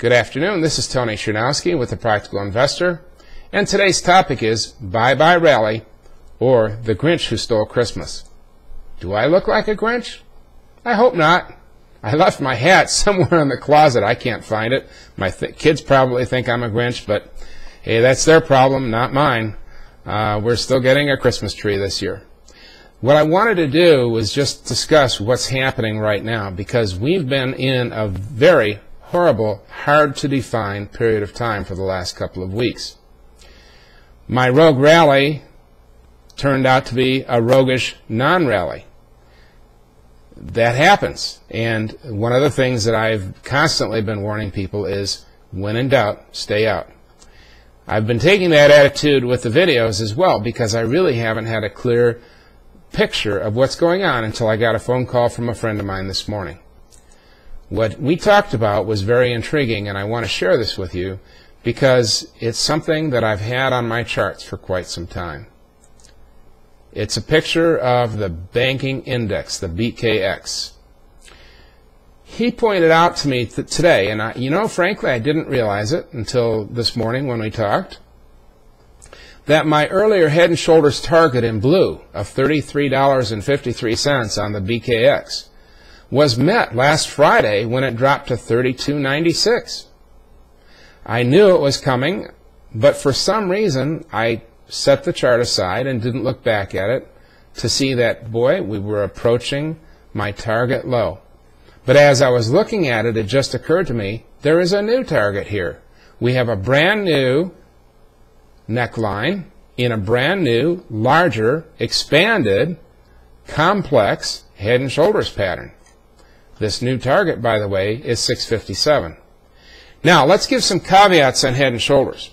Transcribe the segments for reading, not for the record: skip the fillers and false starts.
Good afternoon. This is Tony Cherniawski with The Practical Investor, and today's topic is Bye-Bye Rally, or The Grinch Who Stole Christmas. Do I look like a Grinch? I hope not. I left my hat somewhere in the closet. I can't find it. My kids probably think I'm a Grinch, but hey, that's their problem, not mine. We're still getting a Christmas tree this year. What I wanted to do was just discuss what's happening right now, because we've been in a very horrible, hard-to-define period of time for the last couple of weeks. My rogue rally turned out to be a roguish non-rally. That happens, and one of the things that I've constantly been warning people is, when in doubt, stay out. I've been taking that attitude with the videos as well, because I really haven't had a clear picture of what's going on until I got a phone call from a friend of mine this morning. What we talked about was very intriguing, and I want to share this with you because it's something that I've had on my charts for quite some time. It's a picture of the banking index, the BKX. He pointed out to me today, and frankly, I didn't realize it until this morning when we talked, that my earlier Head and Shoulders target in blue of $33.53 on the BKX was met last Friday when it dropped to $32.96. I knew it was coming, but for some reason I set the chart aside and didn't look back at it to see that, boy, we were approaching my target low. But as I was looking at it, it just occurred to me, there is a new target here. We have a brand new neckline in a brand new, larger, expanded, complex head and shoulders pattern. This new target, by the way, is 657. Now, let's give some caveats on head and shoulders.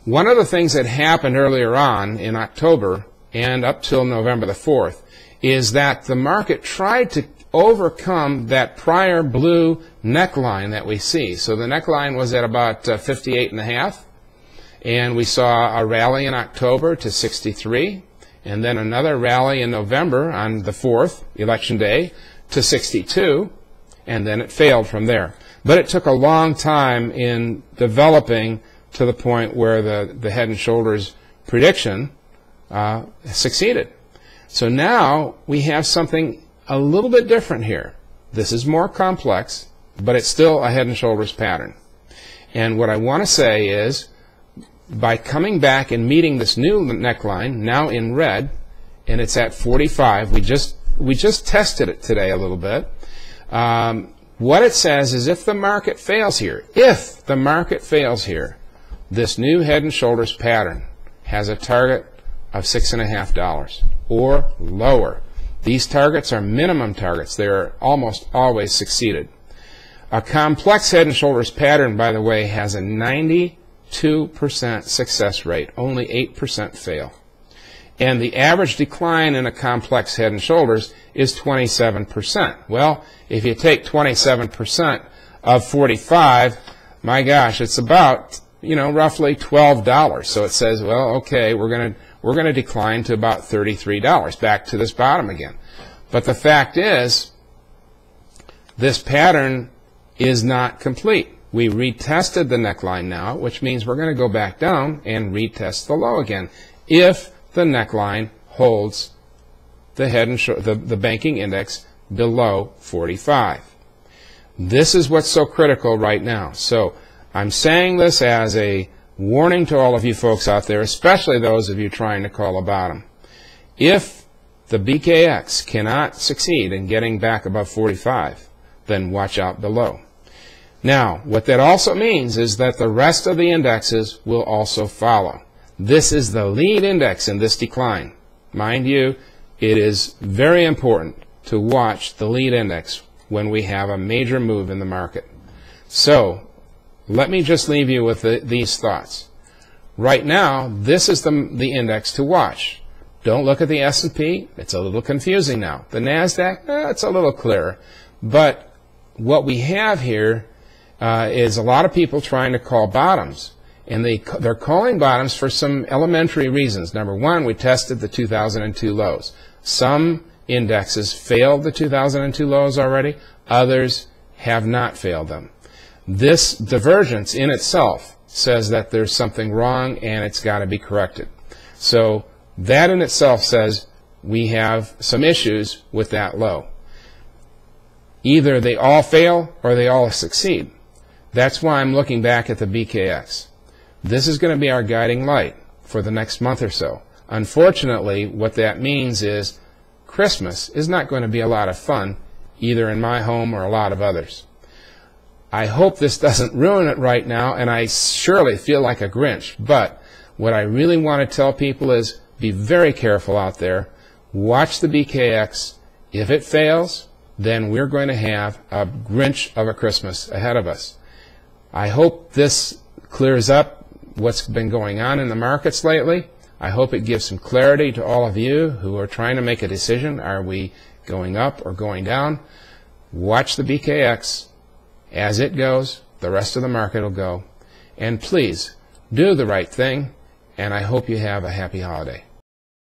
One of the things that happened earlier on in October and up till November the 4th is that the market tried to overcome that prior blue neckline that we see. So the neckline was at about 58.5, and we saw a rally in October to 63, and then another rally in November on the 4th, election day, to 62, and then it failed from there. But it took a long time in developing to the point where the head and shoulders prediction succeeded. So now we have something a little bit different here. This is more complex, but it's still a head and shoulders pattern. And what I want to say is, by coming back and meeting this new neckline, now in red, and it's at 45, we just tested it today a little bit. What it says is if the market fails here, this new head and shoulders pattern has a target of $6.50 or lower. These targets are minimum targets. They are almost always succeeded. A complex head and shoulders pattern, by the way, has a 92% success rate. Only 8% fail. And the average decline in a complex head and shoulders is 27%. Well, if you take 27% of 45, my gosh, it's about, roughly $12. So it says, well, okay, we're going to decline to about $33, back to this bottom again. But the fact is, this pattern is not complete. We retested the neckline now, which means we're going to go back down and retest the low again if the neckline holds the head and the banking index below 45. This is what's so critical right now. So I'm saying this as a warning to all of you folks out there, especially those of you trying to call a bottom. If the BKX cannot succeed in getting back above 45, then watch out below. Now, what that also means is that the rest of the indexes will also follow. This is the lead index in this decline. Mind you, it is very important to watch the lead index when we have a major move in the market. So, let me just leave you with these thoughts. Right now, this is the index to watch. Don't look at the S&P. It's a little confusing now. The NASDAQ, it's a little clearer. But what we have here is a lot of people trying to call bottoms. And they're calling bottoms for some elementary reasons. Number one, we tested the 2002 lows. Some indexes failed the 2002 lows already. Others have not failed them. This divergence in itself says that there's something wrong and it's got to be corrected. So that in itself says we have some issues with that low. Either they all fail or they all succeed. That's why I'm looking back at the BKX. This is going to be our guiding light for the next month or so. Unfortunately, what that means is Christmas is not going to be a lot of fun, either in my home or a lot of others. I hope this doesn't ruin it right now, and I surely feel like a Grinch, but what I really want to tell people is be very careful out there. Watch the BKX. If it fails, then we're going to have a Grinch of a Christmas ahead of us. I hope this clears up what's been going on in the markets lately. I hope it gives some clarity to all of you who are trying to make a decision. Are we going up or going down? Watch the BKX. As it goes, the rest of the market will go. And please, do the right thing, and I hope you have a happy holiday.